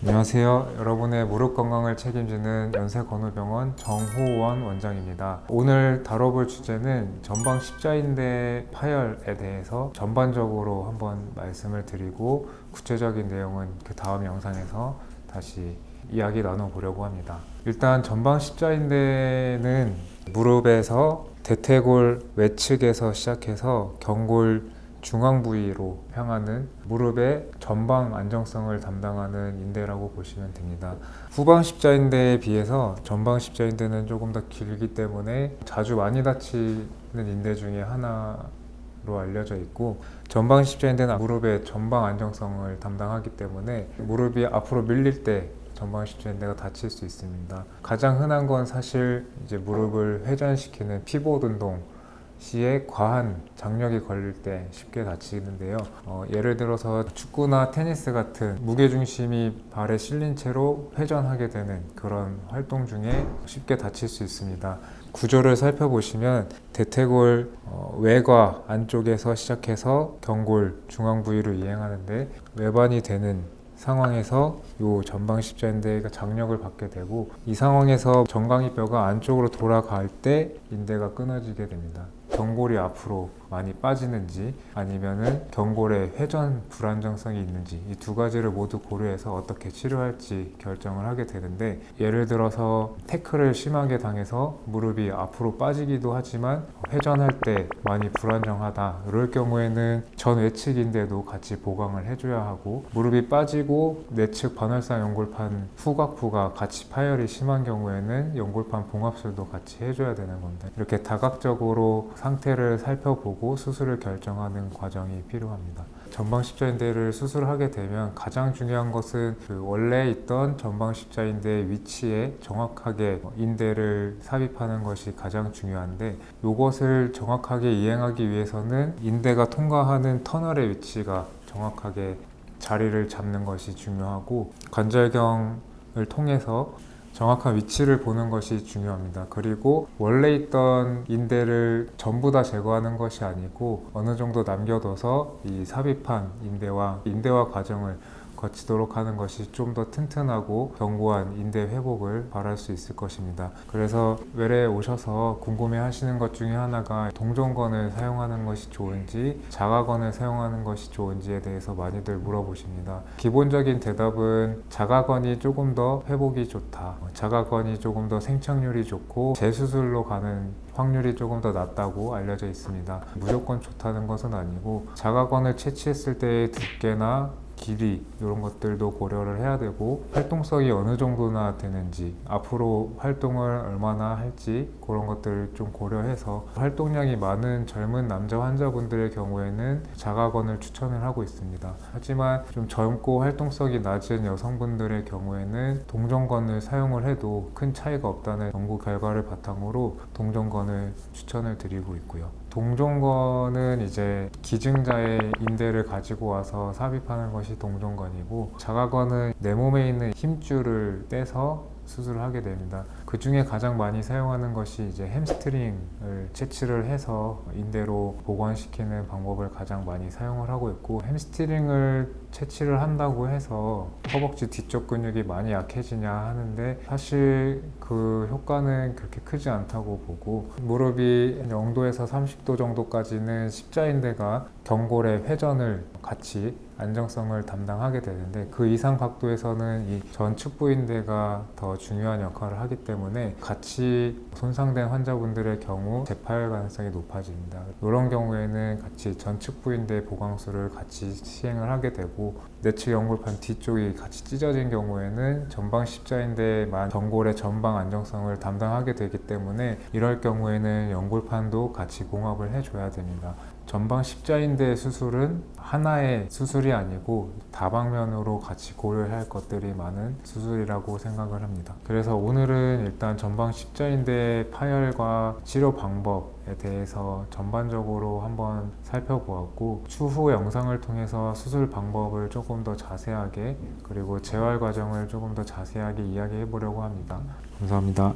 안녕하세요. 여러분의 무릎 건강을 책임지는 연세건후병원 정호원 원장입니다. 오늘 다뤄볼 주제는 전방 십자인대 파열에 대해서 전반적으로 한번 말씀을 드리고 구체적인 내용은 그 다음 영상에서 다시 이야기 나눠보려고 합니다. 일단 전방 십자인대는 무릎에서 대퇴골 외측에서 시작해서 경골 중앙 부위로 향하는 무릎의 전방 안정성을 담당하는 인대라고 보시면 됩니다. 후방 십자인대에 비해서 전방 십자인대는 조금 더 길기 때문에 자주 많이 다치는 인대 중에 하나로 알려져 있고, 전방 십자인대는 무릎의 전방 안정성을 담당하기 때문에 무릎이 앞으로 밀릴 때 전방 십자인대가 다칠 수 있습니다. 가장 흔한 건 사실 이제 무릎을 회전시키는 피봇 운동 시에 과한 장력이 걸릴 때 쉽게 다치는데요. 예를 들어서 축구나 테니스 같은 무게중심이 발에 실린 채로 회전하게 되는 그런 활동 중에 쉽게 다칠 수 있습니다. 구조를 살펴보시면 대퇴골 외과 안쪽에서 시작해서 경골 중앙 부위로 이행하는데, 외반이 되는 상황에서 이 전방 십자인대가 장력을 받게 되고, 이 상황에서 정강이뼈가 안쪽으로 돌아갈 때 인대가 끊어지게 됩니다. 경골이 앞으로 많이 빠지는지 아니면은 경골의 회전 불안정성이 있는지, 이 두 가지를 모두 고려해서 어떻게 치료할지 결정을 하게 되는데, 예를 들어서 태클을 심하게 당해서 무릎이 앞으로 빠지기도 하지만 회전할 때 많이 불안정하다, 이럴 경우에는 전 외측인대도 같이 보강을 해줘야 하고, 무릎이 빠지고 내측 반월상 연골판 후각부가 같이 파열이 심한 경우에는 연골판 봉합술도 같이 해줘야 되는 건데, 이렇게 다각적으로 상태를 살펴보고 수술을 결정하는 과정이 필요합니다. 전방 십자인대를 수술하게 되면 가장 중요한 것은 그 원래 있던 전방 십자인대의 위치에 정확하게 인대를 삽입하는 것이 가장 중요한데, 이것을 정확하게 이행하기 위해서는 인대가 통과하는 터널의 위치가 정확하게 자리를 잡는 것이 중요하고, 관절경을 통해서 정확한 위치를 보는 것이 중요합니다. 그리고 원래 있던 인대를 전부 다 제거하는 것이 아니고 어느 정도 남겨둬서 이 삽입한 인대화 과정을 거치도록 하는 것이 좀 더 튼튼하고 견고한 인대 회복을 바랄 수 있을 것입니다. 그래서 외래에 오셔서 궁금해 하시는 것 중에 하나가 동종건을 사용하는 것이 좋은지 자가건을 사용하는 것이 좋은지에 대해서 많이들 물어보십니다. 기본적인 대답은 자가건이 조금 더 회복이 좋다, 자가건이 조금 더 생착률이 좋고 재수술로 가는 확률이 조금 더 낮다고 알려져 있습니다. 무조건 좋다는 것은 아니고, 자가건을 채취했을 때의 두께나 길이, 이런 것들도 고려를 해야 되고, 활동성이 어느 정도나 되는지, 앞으로 활동을 얼마나 할지, 그런 것들을 좀 고려해서 활동량이 많은 젊은 남자 환자분들의 경우에는 자가건을 추천을 하고 있습니다. 하지만 좀 젊고 활동성이 낮은 여성분들의 경우에는 동종건을 사용을 해도 큰 차이가 없다는 연구 결과를 바탕으로 동종건을 추천을 드리고 있고요. 동종건은 이제 기증자의 인대를 가지고 와서 삽입하는 것이 동종건이고, 자가건은 내 몸에 있는 힘줄을 떼서 수술을 하게 됩니다. 그 중에 가장 많이 사용하는 것이 이제 햄스트링을 채취를 해서 인대로 보관시키는 방법을 가장 많이 사용을 하고 있고, 햄스트링을 채취를 한다고 해서 허벅지 뒤쪽 근육이 많이 약해지냐 하는데, 사실 그 효과는 그렇게 크지 않다고 보고, 무릎이 0도에서 30도 정도까지는 십자인대가 경골의 회전을 같이 안정성을 담당하게 되는데, 그 이상 각도에서는 이 전측부인대가 더 중요한 역할을 하기 때문에 같이 손상된 환자분들의 경우 재파열 가능성이 높아집니다. 이런 경우에는 같이 전측부인대 보강술을 같이 시행을 하게 되고, 내측 연골판 뒤쪽이 같이 찢어진 경우에는 전방 십자인대만 경골의 전방 안정성을 담당하게 되기 때문에, 이럴 경우에는 연골판도 같이 봉합을 해줘야 됩니다. 전방 십자인대 수술은 하나의 수술이 아니고 다방면으로 같이 고려해야 할 것들이 많은 수술이라고 생각을 합니다. 그래서 오늘은 일단 전방 십자인대 파열과 치료 방법에 대해서 전반적으로 한번 살펴보았고, 추후 영상을 통해서 수술 방법을 조금 더 자세하게, 그리고 재활 과정을 조금 더 자세하게 이야기해 보려고 합니다. 감사합니다.